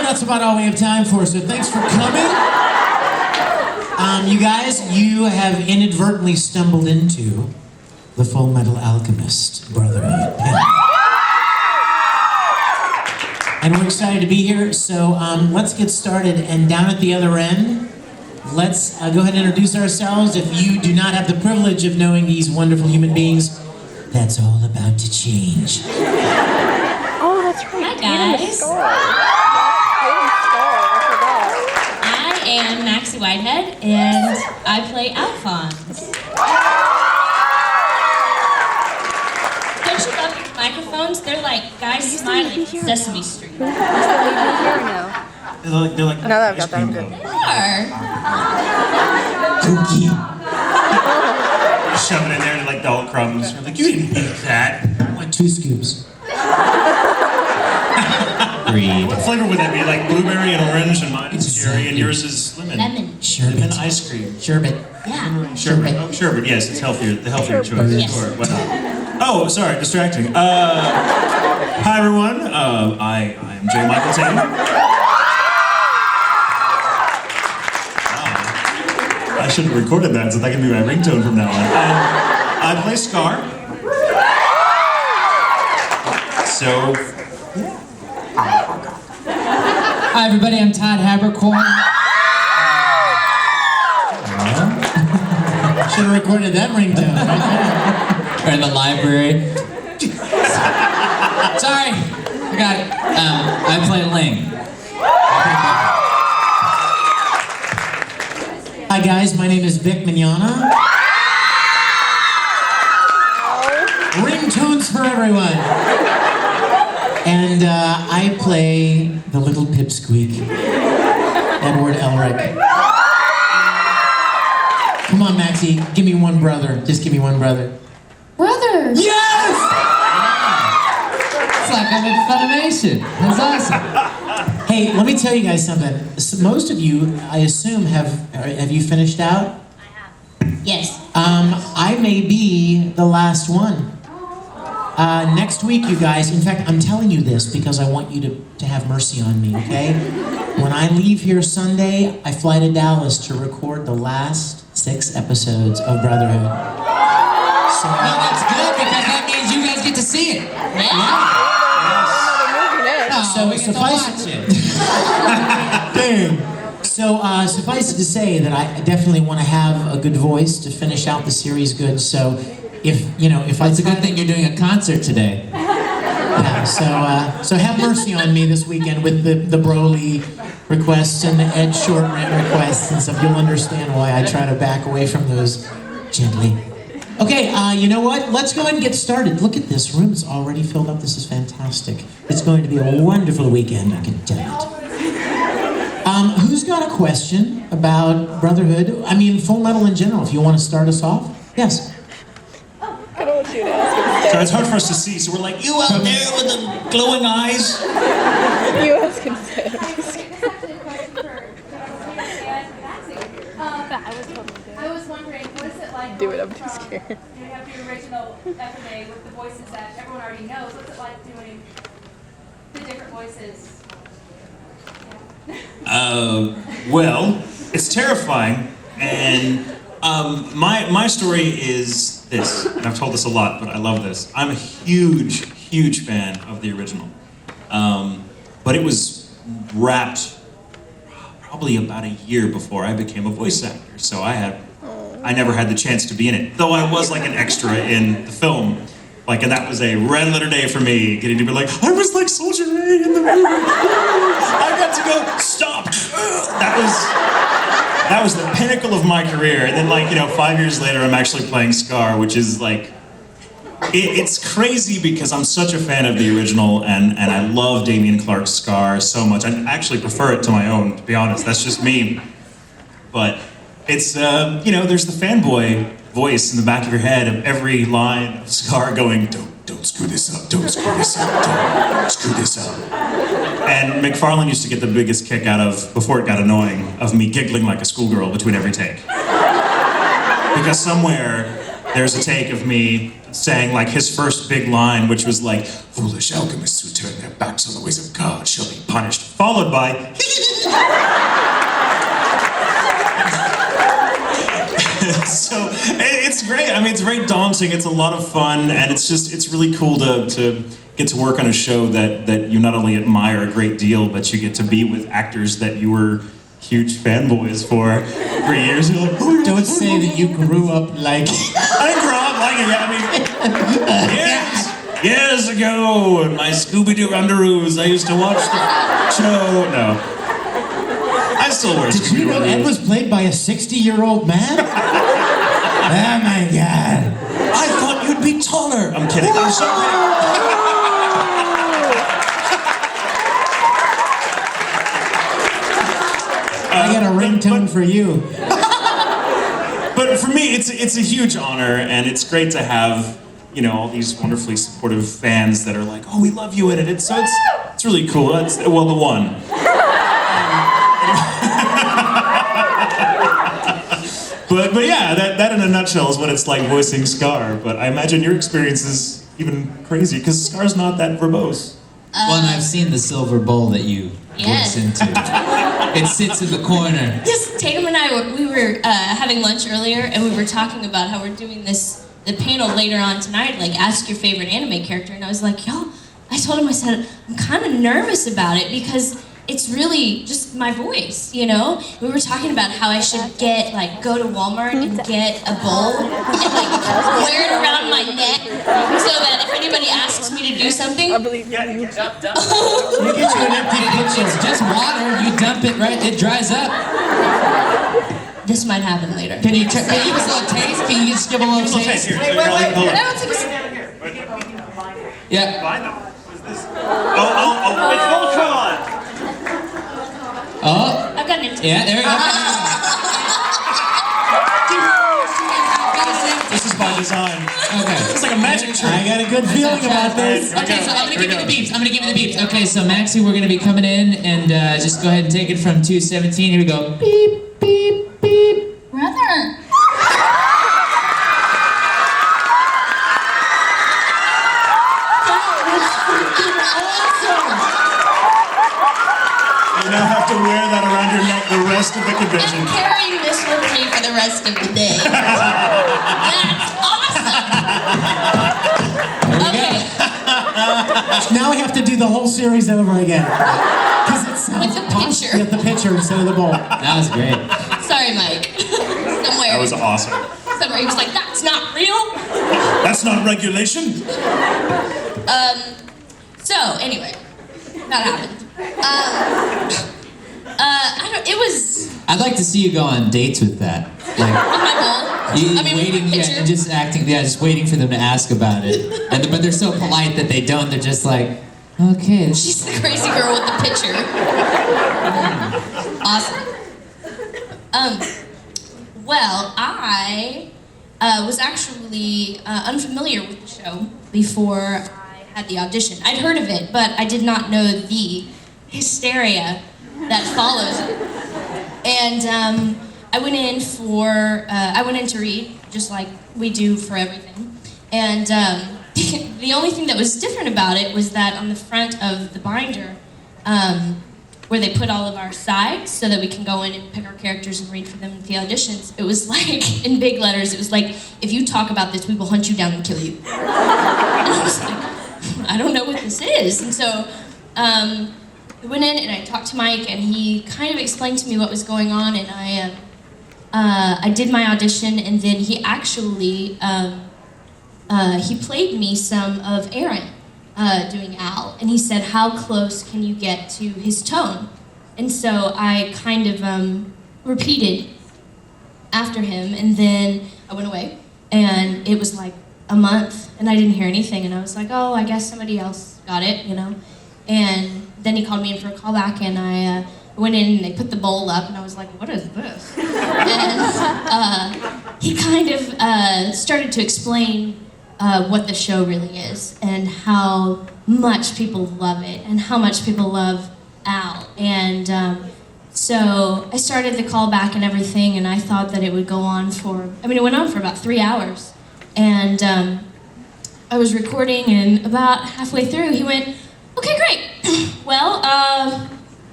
that's about all we have time for, so thanks for coming. You guys, you have inadvertently stumbled into the Fullmetal Alchemist Brotherhood. And we're excited to be here, so let's get started. And down at the other end, let's go ahead and introduce ourselves. If you do not have the privilege of knowing these wonderful human beings, that's all about to change. Oh, that's right. Hi, guys. I am Maxey Whitehead, and I play Alphonse. Don't you love these microphones? They're like guys smiling at Sesame Street. They're like Now that I've got that, I'm good. They are. Cookie. Shove it in there like dog crumbs. You're like, you didn't eat that. I want 2 scoops. What flavor would that be? Like blueberry and orange, and mine is cherry, and yours is lemon. Lemon. Sherbet. Lemon ice cream. Sherbet. Yeah. Sherbet. Oh, sherbet. Yes, it's healthier. The healthier choice. Yes. Sure. Why not? Oh, sorry, distracting. Hi everyone. I am J. Michael Tatum. Wow. I should have recorded that so that can be my ringtone from now on. I play Scar. So. Hi everybody, I'm Todd Haberkorn. Should have recorded that ringtone right there. We're in the library. Sorry, I got it. I play Ling. Hi guys, my name is Mignogna. Ringtones for everyone. And I play the little pipsqueak, Edward Elric. Come on, Maxey, give me one brother. Just give me one brother. Brother. Yes! It's like I'm in Funimation. That's awesome. Hey, let me tell you guys something. Most of you, I assume, have you finished out? Yes. I may be the last one. Next week, you guys, in fact, I'm telling you this because I want you to have mercy on me, okay? When I leave here Sunday, I fly to Dallas to record the last 6 episodes of Brotherhood. So Well, that's good because that means you guys get to see it. Yeah. So we get to suffice watch it. Dang. So suffice it to say that I definitely want to have a good voice to finish out the series good. So if It's a good thing you're doing a concert today. Yeah, so have mercy on me this weekend with the Broly requests and the Ed Shortman requests and stuff. You'll understand why I try to back away from those gently. Okay, you know what? Let's go ahead and get started. Look at this room; it's already filled up. This is fantastic. It's going to be a wonderful weekend, I can tell you. Who's got a question about Brotherhood? I mean, Fullmetal in general. If you want to start us off, yes. I don't want you to ask So it's hard for us to see, so we're like, you out there with the glowing eyes? instead. You ask instead. I was wondering, what is it like? Do it, I'm too scared. You have the original FMA with the voices that everyone already knows. What's it like doing the different voices? Well, it's terrifying, and my story is this, and I've told this a lot, but I love this. I'm a huge fan of the original, but it was wrapped probably about a year before I became a voice actor, so I never had the chance to be in it, though I was like an extra in the film. Like, and that was a red letter day for me, getting to be like, I was like Soldier A in the movie. I got to go, stop. That was the pinnacle of my career. And then 5 years later, I'm actually playing Scar, which is like, it's crazy because I'm such a fan of the original and I love Damien Clark's Scar so much. I actually prefer it to my own, to be honest. That's just me. But it's, there's the fanboy voice in the back of your head of every line of Scar going, don't screw this up, don't screw this up, don't screw this up. And McFarlane used to get the biggest kick out of, before it got annoying, of me giggling like a schoolgirl between every take. Because somewhere there's a take of me saying like his first big line, which was like, "Foolish alchemists who turn their backs on the ways of God shall be punished," followed by so it's great. I mean, it's very daunting. It's a lot of fun, and it's really cool to get to work on a show that you not only admire a great deal, but you get to be with actors that you were huge fanboys for years. You're like, oh, Don't say that you grew up like. I grew up like it. I mean, years ago, in my Scooby-Doo underoos, I used to watch the show. No, I still wear Did you know Ed was played by a 60-year-old man? Oh my God! I thought you'd be taller. I'm kidding. I'm sorry. I got a ringtone for you. But for me, it's a huge honor, and it's great to have, you know, all these wonderfully supportive fans that are like, "Oh, we love you in it." So it's really cool. It's, well, the one. But yeah, that in a nutshell is what it's like voicing Scar. But I imagine your experience is even crazy because Scar's not that verbose. Well, and I've seen the silver bowl that you Yes. voice into. It sits in the corner. Yes, Tatum and I we were having lunch earlier, and we were talking about how we're doing the panel later on tonight, like ask your favorite anime character, and I was like, yo, I told him, I said, I'm kind of nervous about it because it's really just my voice, you know? We were talking about how I should go to Walmart and get a bowl and wear it around my neck so that if anybody asks me to do something, I believe you. You get you an empty pitcher. It's just water. You dump it right, it dries up. this might happen later. Can you give us a little taste? Can you just give a little taste? Here, Wait. hold on. I don't think it's... Yeah. It's Voltron! Oh. I've got an empty... Yeah, there we go. This is by design. Okay. It's like a magic trick. I got a good feeling about this. Okay, so I'm gonna give you the beeps. Okay, so Maxey, we're gonna be coming in and just go ahead and take it from 217. Here we go. Beep, beep, beep. Brother! You now have to wear that around your neck the rest of the convention. I'm carrying this with me for the rest of the day. That's awesome! Okay, Now we have to do the whole series over again. Because it's with the picture. Get the picture instead of the bowl. That was great. Sorry, Mike. Somewhere. That was awesome. Somewhere he was like, that's not real! That's not regulation. So, anyway, that happened. It was I'd like to see you go on dates with that. Like, my bowl. you I mean, waiting, with the yeah, picture. and just acting, yeah, just waiting for them to ask about it. But they're so polite that they don't. They're just like, okay. She's the crazy girl with the picture. Awesome. Well, I was actually unfamiliar with the show before I had the audition. I'd heard of it, but I did not know the hysteria that follows it. And I went in to read, just like we do for everything. And the only thing that was different about it was that on the front of the binder, where they put all of our sides so that we can go in and pick our characters and read for them at the auditions, it was like, in big letters, it was like, if you talk about this, we will hunt you down and kill you. And I was like, I don't know what this is. And so I went in and I talked to Mike, and he kind of explained to me what was going on, and I did my audition, and then he actually, he played me some of Aaron doing Al, and he said, how close can you get to his tone? And so I kind of repeated after him, and then I went away, and it was like a month, and I didn't hear anything, and I was like, oh, I guess somebody else got it, you know? And then he called me in for a callback, and I went in, and they put the bowl up, and I was like, what is this? And he kind of started to explain what the show really is, and how much people love it, and how much people love Al. And so I started the callback and everything, and I thought that it would go on for, it went on for about 3 hours. And I was recording, and about halfway through, he went, "Okay, great. Well,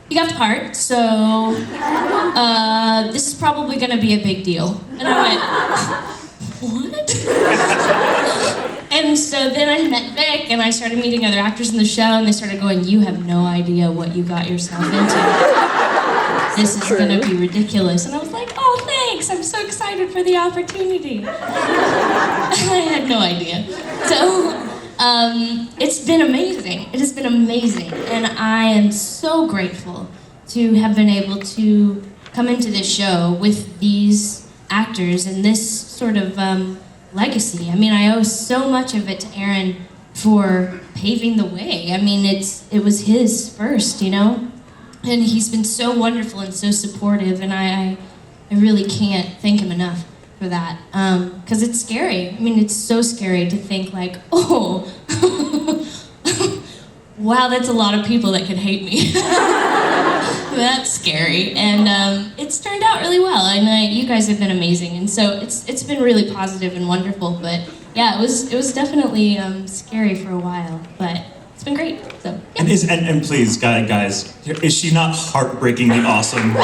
you got the part, so this is probably gonna be a big deal." And I went, "What?" And so then I met Vic, and I started meeting other actors in the show, and they started going, "You have no idea what you got yourself into. This is gonna be ridiculous." And I was like, "Oh, thanks, I'm so excited for the opportunity." I had no idea. So, it's been amazing. It has been amazing, and I am so grateful to have been able to come into this show with these actors and this sort of legacy. I mean, I owe so much of it to Aaron for paving the way. I mean, it was his first, you know? And he's been so wonderful and so supportive, and I really can't thank him enough for that. Because it's scary. I mean, it's so scary to think like, oh, wow, that's a lot of people that could hate me. That's scary. And it's turned out really well, and you guys have been amazing. And so it's been really positive and wonderful. But yeah, it was definitely scary for a while, but it's been great. So yeah. And please, guys, is she not heartbreakingly awesome?